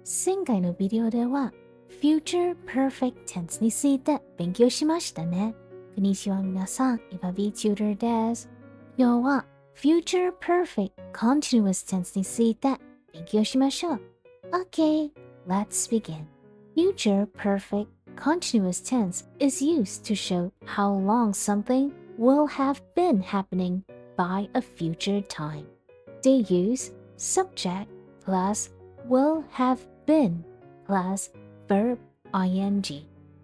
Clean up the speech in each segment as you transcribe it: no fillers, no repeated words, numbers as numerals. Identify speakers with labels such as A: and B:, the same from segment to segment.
A: 前回のビデオでは Future Perfect Tense について勉強しましたね。こんにちは皆さん、今 VTuber です。今日は Future Perfect Continuous Tense について勉強しましょう。Okay, let's begin. Future Perfect Continuous Tense is used to show how long something will have been happening by a future time. They use subject plus will have been plus verb ing.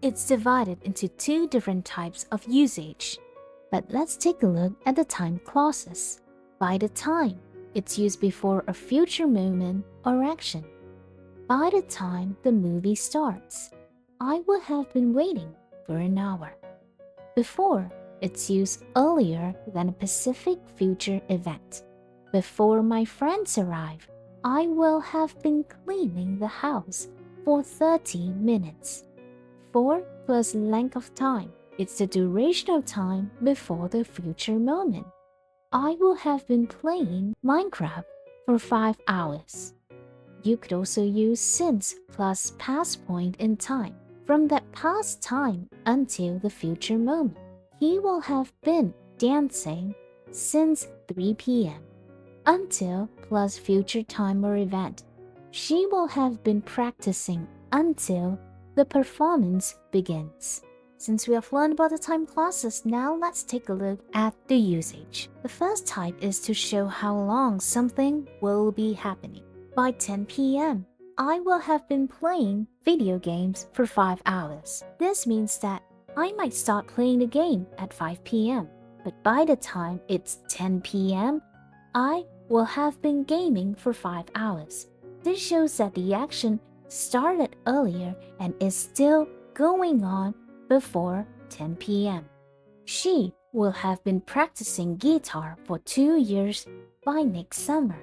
A: It's divided into two different types of usage. But let's take a look at the time clauses. By the time, it's used before a future moment or action. By the time the movie starts, I will have been waiting for an hour. Before, it's used earlier than a specific future event. Before my friends arrive, I will have been cleaning the house for 30 minutes. For plus length of time, it's the duration of time before the future moment. I will have been playing Minecraft for 5 hours. You could also use since plus past point in time from that past time until the future moment. He will have been dancing since 3 p.m. until plus future time or event. She will have been practicing until the performance begins. Since we have learned about the time clauses, now let's take a look at the usage. The first type is to show how long something will be happening. By 10 p.m., I will have been playing video games for 5 hours. This means that I might start playing the game at 5 p.m., but by the time it's 10 p.m., I will have been gaming for 5 hours. This shows that the action started earlier and is still going on before 10 p.m. She will have been practicing guitar for 2 years by next summer.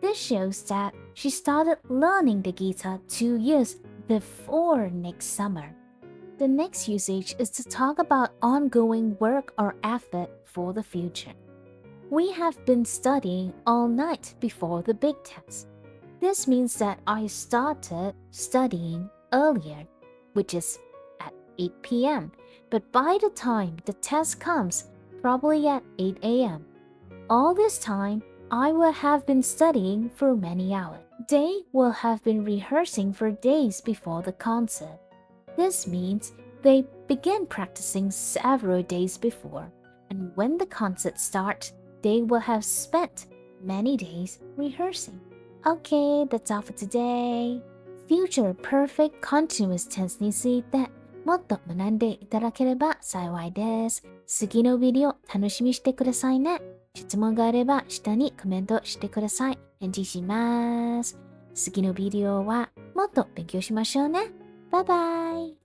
A: This shows that she started learning the guitar 2 years before next summer. The next usage is to talk about ongoing work or effort for the future. We have been studying all night before the big test. This means that I started studying earlier, which is at 8 p.m., but by the time the test comes, probably at 8 a.m. All this time, I will have been studying for many hours. They will have been rehearsing for days before the concert. This means they begin practicing several days before, and when the concert starts, they will have spent many days rehearsing. Okay, that's all for today. Future Perfect Continuous Tense についてもっと学んでいただければ幸いです。次のビデオ楽しみにしてくださいね。質問があれば下にコメントしてください。返事します。次のビデオはもっと勉強しましょうね。バイバイ。